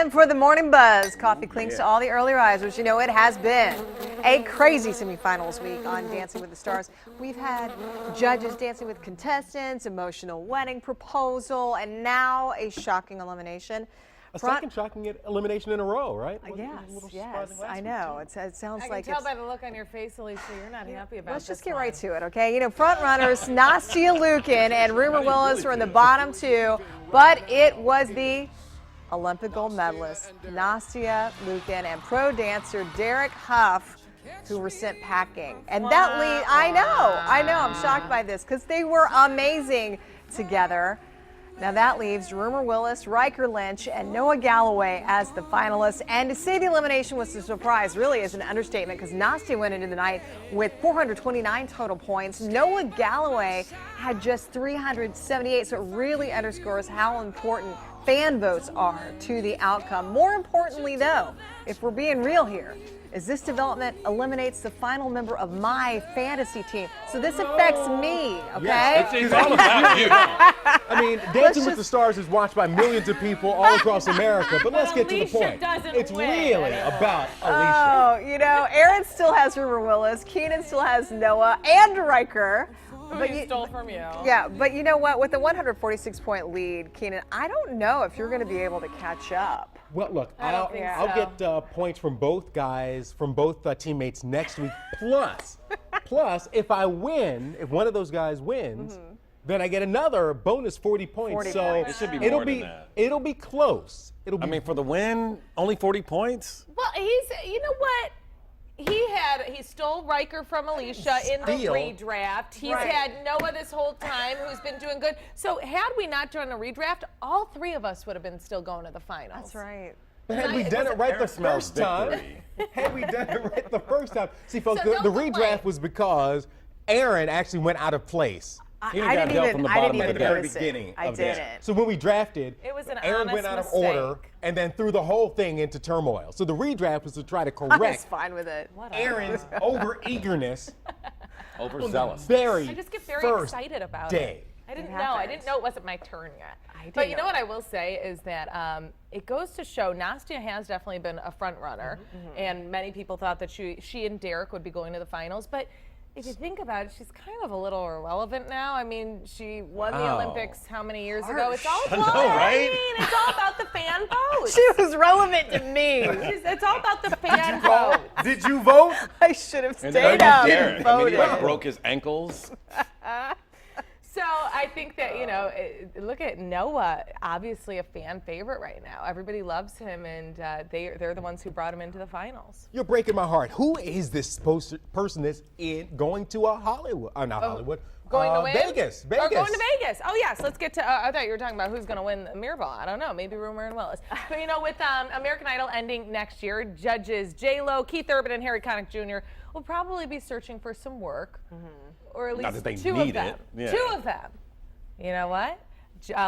time for the Morning Buzz. Coffee clinks to all the early risers. You know, it has been a crazy semifinals week on Dancing with the Stars. We've had judges dancing with contestants, emotional wedding proposal, and now a shocking elimination. A second shocking elimination in a row, right? Yes, I know. It sounds like I can tell by the look on your face, Alicia, you're not happy about Let's this just get one. right to it, okay? You know, front runners Nastia Lukin and Rumor Willis were in the bottom two, but it was the Olympic gold medalist Nastia Lukin and pro dancer Derek Huff who were sent packing. And that lead, I know, I'm shocked by this because they were amazing together. Now that leaves Rumor Willis, Riker Lynch, and Noah Galloway as the finalists. And to say the elimination was a surprise really is an understatement because Nastia went into the night with 429 total points. Noah Galloway had just 378, so it really underscores how important fan votes are to the outcome. More importantly, though, if we're being real here, is this development eliminates the final member of my fantasy team. So this affects me, okay? Yes, it's all about you. I mean, Dancing with the Stars is watched by millions of people all across America, but let's get to the point. It's really about Alicia. Oh, you know, Erin still has Rumor Willis, Keenan still has Noah and Riker. But you stole from you. Yeah, but you know what? With the 146-point lead, Keenan, I don't know if you're going to be able to catch up. Well, look, I'll get points from both guys, from both teammates next week. Plus, if I win, if one of those guys wins, then I get another bonus 40 points. 40 so points. It should be more than that. It'll be close. I mean, for the win, only 40 points? Well, you know what? He stole Riker from Alicia in the redraft. He's had Noah this whole time, who's been doing good. So had we not done a redraft, all three of us would have been still going to the finals. That's right. But had we done it right the first time, see, folks, the redraft was because Erin actually went out of place. I didn't even notice beginning it. I didn't. So when we drafted, It was an Erin went out of order and then threw the whole thing into turmoil. So the redraft was to try to I was correct fine with it. Erin's over-eagerness. Overzealous. I just get very excited about it. I didn't know it wasn't my turn yet. But you know what I will say is that it goes to show Nastia has definitely been a front runner, and many people thought that she and Derek would be going to the finals. But if you think about it, she's kind of a little irrelevant now. I mean, she won the Olympics how many years ago? It's all right? I mean, it's all about the fan vote. She was relevant to me. It's all about the fan vote. Did you vote? I should have And stayed then out Derek. and I mean, voted. he like broke his ankles. So I think that, you know, look at Noah, obviously a fan favorite right now. Everybody loves him, and they're the ones who brought him into the finals. You're breaking my heart. Who is this person that's going to Hollywood? Not Hollywood. Going to win? Vegas. Or going to Vegas. Oh, yes. Let's get to, I thought you were talking about who's going to win the Mirror Ball. I don't know. Maybe Rumor and Willis. But, you know, with American Idol ending next year, judges J-Lo, Keith Urban, and Harry Connick Jr. will probably be searching for some work. Or at least two of them. Yeah. Two of them. You know what?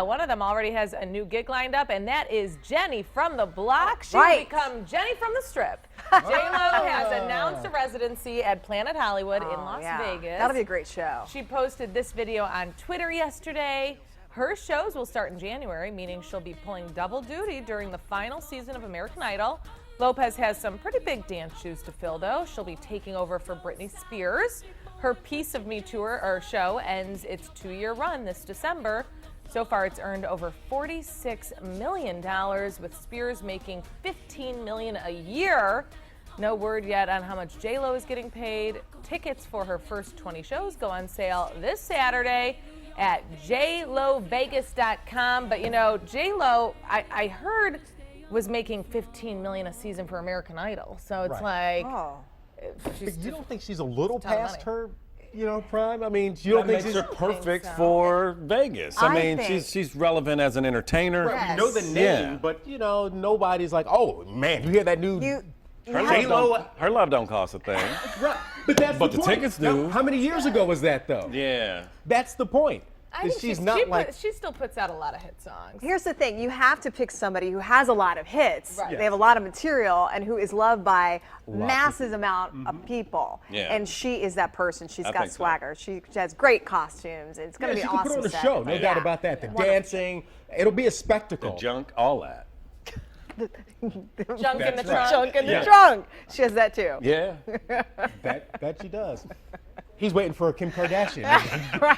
One of them already has a new gig lined up, and that is Jenny from the Block. She will become Jenny from the Strip. J-Lo has announced a residency at Planet Hollywood in Las Vegas. That'll be a great show. She posted this video on Twitter yesterday. Her shows will start in January, meaning she'll be pulling double duty during the final season of American Idol. Lopez has some pretty big dance shoes to fill, though. She'll be taking over for Britney Spears. Her Piece of Me tour or show ends its 2-year run this December. So far, it's earned over $46 million, with Spears making $15 million a year. No word yet on how much J-Lo is getting paid. Tickets for her first 20 shows go on sale this Saturday at jlovegas.com. But you know, J-Lo, I heard, was making $15 million a season for American Idol. So it's You don't think she's a little past her, prime? I mean, you don't think makes she's her perfect for Vegas. I mean, she's relevant as an entertainer. Right, you know the name, but nobody's like, oh man, you hear that new Her love don't cost a thing. Right, but that's the point. tickets do. Now, how many years ago was that though? Yeah. That's the point. I think she still puts out a lot of hit songs. Here's the thing. You have to pick somebody who has a lot of hits. Right. They have a lot of material and who is loved by massive amount of people. Yeah. And she is that person. She's got think so. swagger. She has great costumes. It's going to be she can awesome. put on a set. show, no doubt about that. The dancing, it'll be a spectacle. The junk, all that. Junk in the trunk. Junk in the trunk. She has that too. Yeah. That she does. He's waiting for Kim Kardashian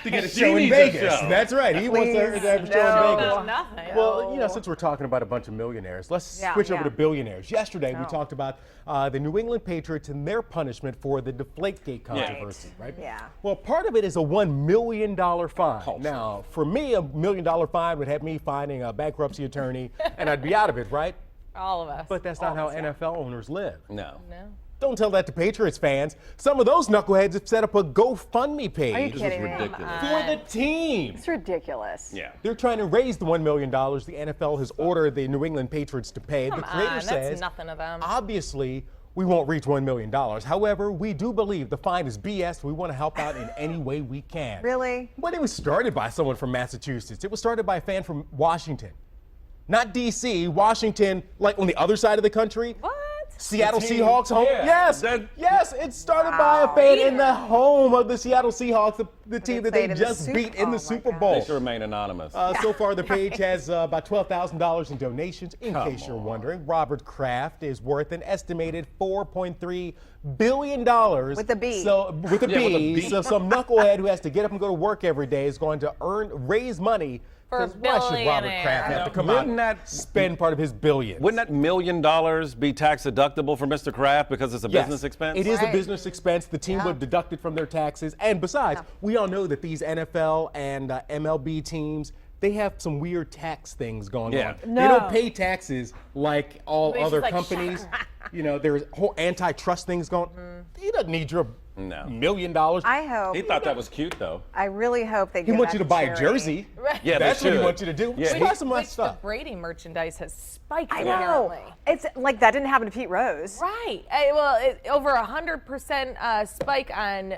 to get a She show in needs a Vegas. show. That's right. He wants her to have a show in Vegas. There's nothing. Well, you know, since we're talking about a bunch of millionaires, let's switch over to billionaires. Yesterday, we talked about the New England Patriots and their punishment for the Deflategate controversy, right? Yeah. Well, part of it is a $1 million fine. Oh, now, for me, a $1 million fine would have me finding a bankruptcy attorney, and I'd be out of it, right? All of us. But that's not how NFL owners live. No. No. Don't tell that to Patriots fans. Some of those knuckleheads have set up a GoFundMe page. Are you This is kidding me? ridiculous. For the team. It's ridiculous. Yeah. They're trying to raise the $1 million the NFL has ordered the New England Patriots to pay. Come The creator on, says, that's nothing to them. obviously, we won't reach $1 million. However, we do believe the fine is BS. We want to help out in any way we can. Really? But it was started by someone from Massachusetts. It was started by a fan from Washington. Not D.C., Washington, like on the other side of the country. What? Seattle The team, Seahawks home. yeah, Yes, that- yes, it started by a fan in the home of the Seattle Seahawks, the team that they played in the just Super- beat in oh the my Super God. Bowl. They should remain anonymous. So far, the page has about $12,000 in donations. In Come case you're on. wondering, Robert Kraft is worth an estimated $4.3 billion. With a B. So with a Yeah, with a B. B. So some knucklehead who has to get up and go to work every day is going to raise money. For a 'Cause why should Robert billionaire. Kraft have to come Wouldn't out that- spend part of his billions? Wouldn't that $1 million be tax deductible for Mr. Kraft because it's a Yes, business expense? It is a Right. business expense. The team would deduct it from their taxes. And besides, we all know that these NFL and MLB teams, they have some weird tax things going Yeah. on. No. They don't pay taxes like all They just other like, companies. You know, there's whole antitrust things going. He doesn't need your No. $1 million. I hope. He thought that was cute, though. I really hope they He give wants that you to buy a charity. jersey. Yeah, That's they what he should. wants you to do. Yeah, Buy some of that Which the stuff. Brady merchandise has spiked. I know. apparently. It's like that didn't happen to Pete Rose. Right. Over 100% spike on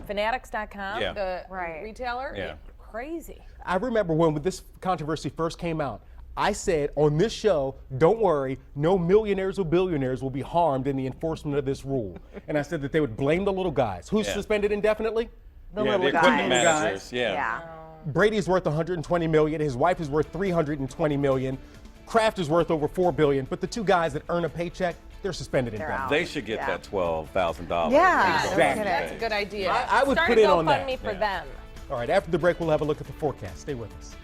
Fanatics.com, Yeah. the Right. retailer. Yeah. Crazy. I remember when this controversy first came out, I said on this show, don't worry, no millionaires or billionaires will be harmed in the enforcement of this rule. And I said that they would blame the little guys. Who's Yeah. suspended indefinitely? The Yeah, little the equipment guys. managers. Yeah. Yeah. Brady's worth $120 million. His wife is worth $320 million. Kraft is worth over $4 billion. But the two guys that earn a paycheck, they're suspended indefinitely. They should get Yeah. that $12,000. Yeah. Exactly. That's a good idea. I would Start put a in on that. GoFundMe for Yeah. them. All right, after the break, we'll have a look at the forecast. Stay with us.